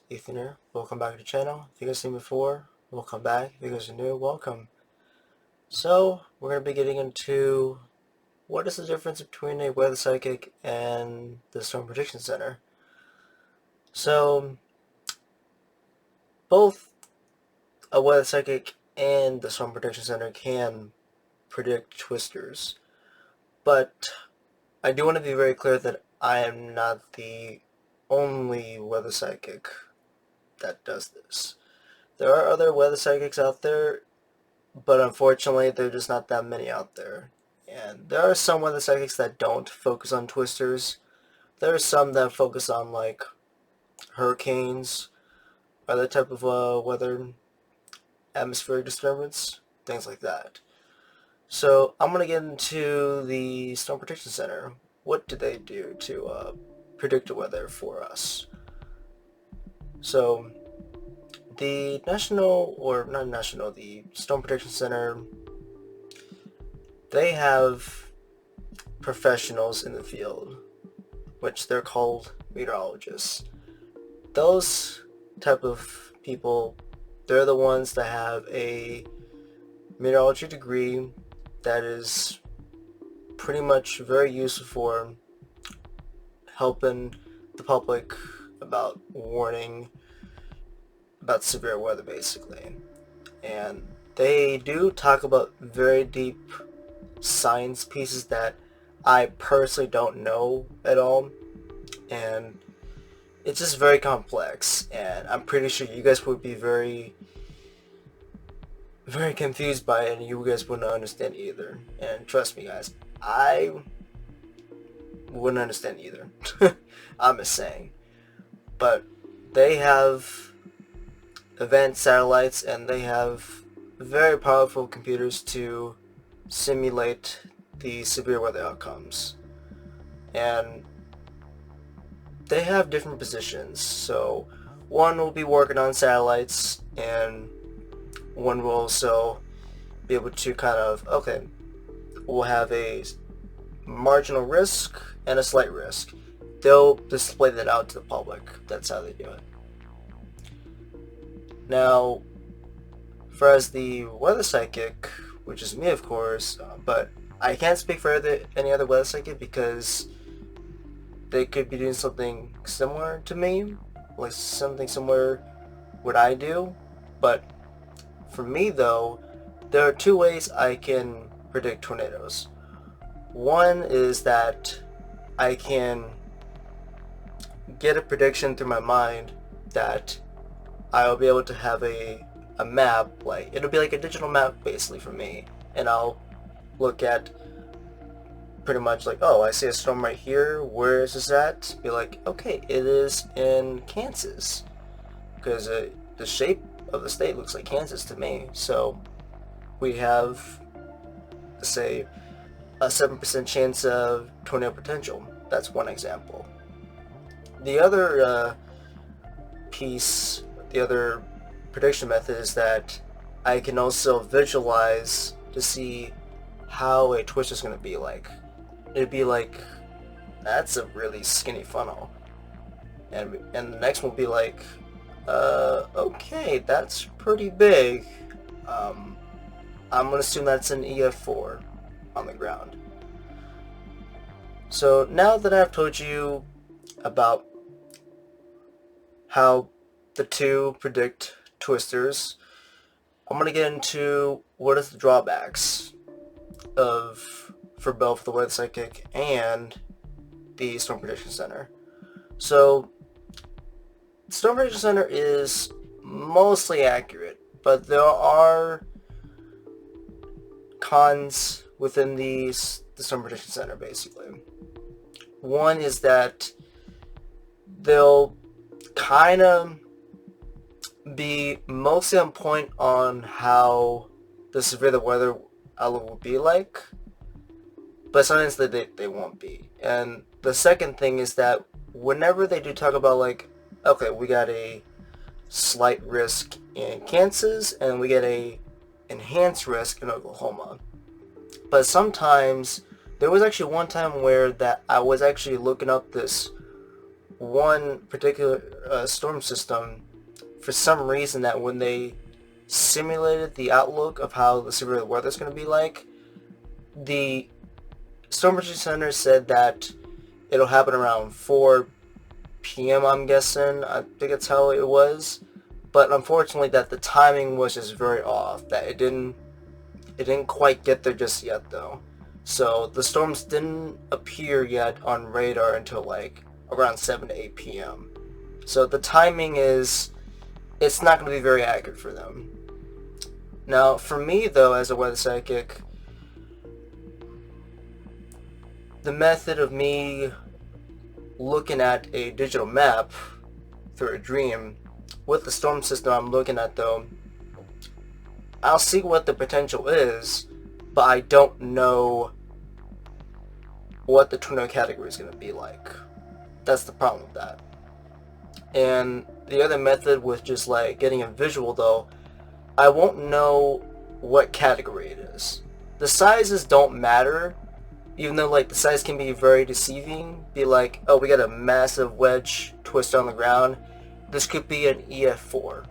Ethan here. Welcome back to the channel. If you guys seen me before, welcome back. If you guys are new, welcome. So, we're going to be getting into what is the difference between a weather psychic and the Storm Prediction Center. So, both a weather psychic and the Storm Prediction Center can predict twisters, but I do want to be very clear that I am not the only weather psychic that does this. There are other weather psychics out there, but unfortunately there are just not that many out there. And there are some weather psychics that don't focus on twisters. There are some that focus on like hurricanes, other type of weather, atmospheric disturbance, things like that. So I'm going to get into the Storm Prediction Center. What do they do to predict the weather for us? So the the Storm Prediction Center, they have professionals in the field, which they're called meteorologists. Those type of people, they're the ones that have a meteorology degree that is pretty much very useful for helping the public about warning about severe weather, basically. And they do talk about very deep science pieces that I personally don't know at all, and it's just very complex, and I'm pretty sure you guys would be very confused by it, and you guys wouldn't understand either. And trust me guys, I wouldn't understand either. I'm just saying. But they have advanced satellites, and they have very powerful computers to simulate the severe weather outcomes. And they have different positions. So one will be working on satellites, and one will also be able to kind of, okay, we'll have a marginal risk and a slight risk. They'll display that out to the public. That's how they do it. Now, for as the weather psychic, which is me of course, but I can't speak for any other weather psychic because they could be doing something similar to me, like something similar what I do. But for me though, there are two ways I can predict tornadoes. One is that I can get a prediction through my mind that I'll be able to have a map, like it'll be like a digital map basically for me, and I'll look at pretty much like, oh, I see a storm right here, where is this at? Be like, okay, it is in Kansas, because the shape of the state looks like Kansas to me. So we have, say, a 7% chance of tornado potential. That's one example. The other the other prediction method is that I can also visualize to see how a twist is going to be like. It'd be like, that's a really skinny funnel. And the next one will be like, okay, that's pretty big. I'm going to assume that's an EF4 on the ground. So now that I've told you about how the two predict twisters, I'm going to get into what is the drawbacks for both the weather psychic and the Storm Prediction Center. So Storm Prediction Center is mostly accurate, but there are cons within the Storm Prediction Center basically. One is that they'll kind of be mostly on point on how the severe the weather outlook will be like, but sometimes they won't be. And the second thing is that whenever they do talk about like, okay, we got a slight risk in Kansas and we get a enhanced risk in Oklahoma, but sometimes there was actually one time where that I was actually looking up this one particular storm system, for some reason, that when they simulated the outlook of how the severe weather is going to be like, the Storm Prediction Center said that it'll happen around 4 p.m. I'm guessing. I think that's how it was. But unfortunately, that the timing was just very off. That it didn't quite get there just yet, though. So the storms didn't appear yet on radar until like around 7 to 8 p.m. So the timing it's not going to be very accurate for them. Now, for me, though, as a weather psychic, the method of me looking at a digital map through a dream with the storm system I'm looking at, though, I'll see what the potential is, but I don't know what the tornado category is going to be like. That's the problem with that. And the other method with just like getting a visual, though, I won't know what category it is. The sizes don't matter, even though like the size can be very deceiving. Be like, oh, we got a massive wedge twist on the ground. This could be an EF4.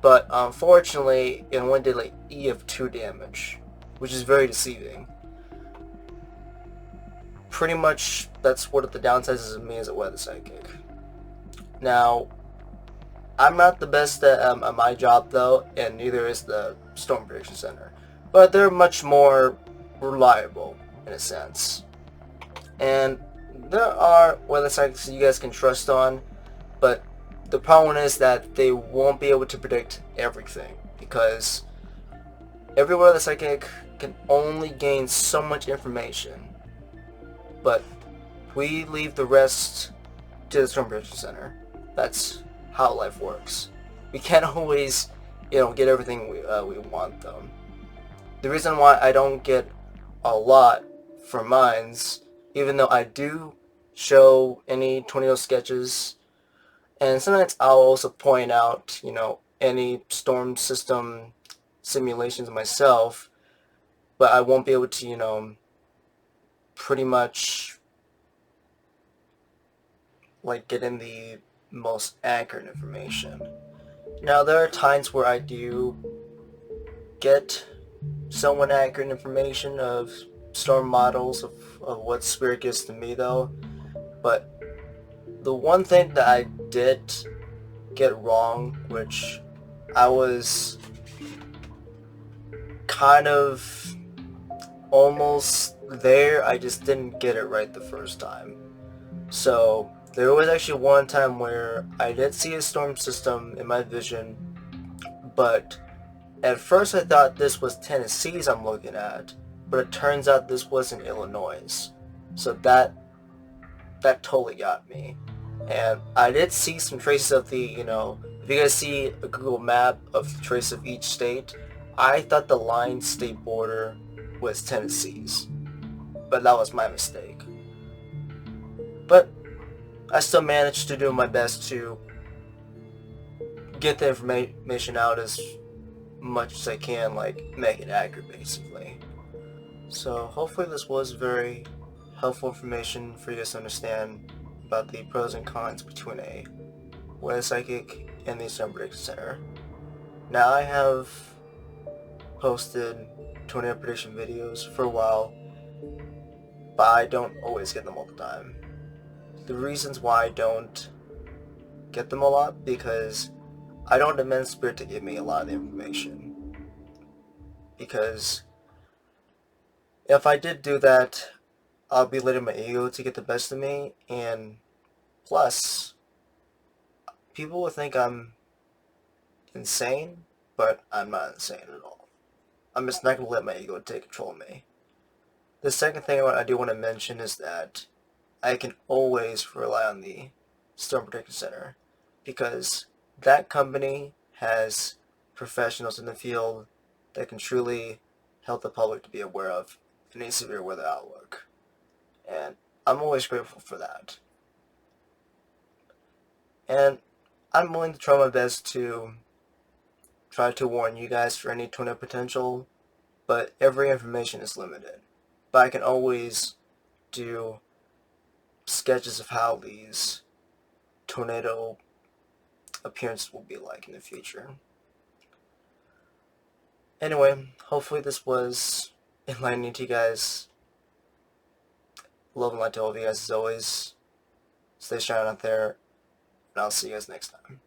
But unfortunately, it only did like EF2 damage, which is very deceiving. Pretty much, that's what the downsides is of me as a weather psychic. Now, I'm not the best at my job, though, and neither is the Storm Prediction Center. But they're much more reliable, in a sense. And there are weather psychics you guys can trust on, but the problem is that they won't be able to predict everything, because every weather psychic can only gain so much information. But we leave the rest to the Storm Prediction Center. That's how life works. We can't always, get everything we want, though. The reason why I don't get a lot from mines, even though I do show any tornado sketches, and sometimes I'll also point out, any storm system simulations myself, but I won't be able to, pretty much like get in the most accurate information. Now, there are times where I do get somewhat accurate information of storm models of what Spirit gives to me, though. But the one thing that I did get wrong, which I was kind of almost there, I just didn't get it right the first time. So there was actually one time where I did see a storm system in my vision, but at first I thought this was Tennessee's I'm looking at, but it turns out this was in Illinois. So that totally got me. And I did see some traces of the, if you guys see a Google map of the trace of each state, I thought the line state border was Tennessee's, but that was my mistake. But I still managed to do my best to get the information out as much as I can, like make it accurate, basically. So hopefully this was very helpful information for you guys to understand about the pros and cons between a weather psychic and the Storm Prediction Center. Now, I have posted tornado prediction videos for a while, but I don't always get them all the time. The reasons why I don't get them a lot, because I don't demand Spirit to give me a lot of the information. Because if I did do that, I'll be letting my ego to get the best of me, and plus, people will think I'm insane, but I'm not insane at all. I'm just not going to let my ego take control of me. The second thing I do want to mention is that I can always rely on the Storm Prediction Center, because that company has professionals in the field that can truly help the public to be aware of any severe weather outlook. And I'm always grateful for that. And I'm willing to try my best to try to warn you guys for any tornado potential, but every information is limited. But I can always do sketches of how these tornado appearance will be like in the future. Anyway, hopefully this was enlightening to you guys. Love and light to all of you guys as always. Stay shining out there, and I'll see you guys next time.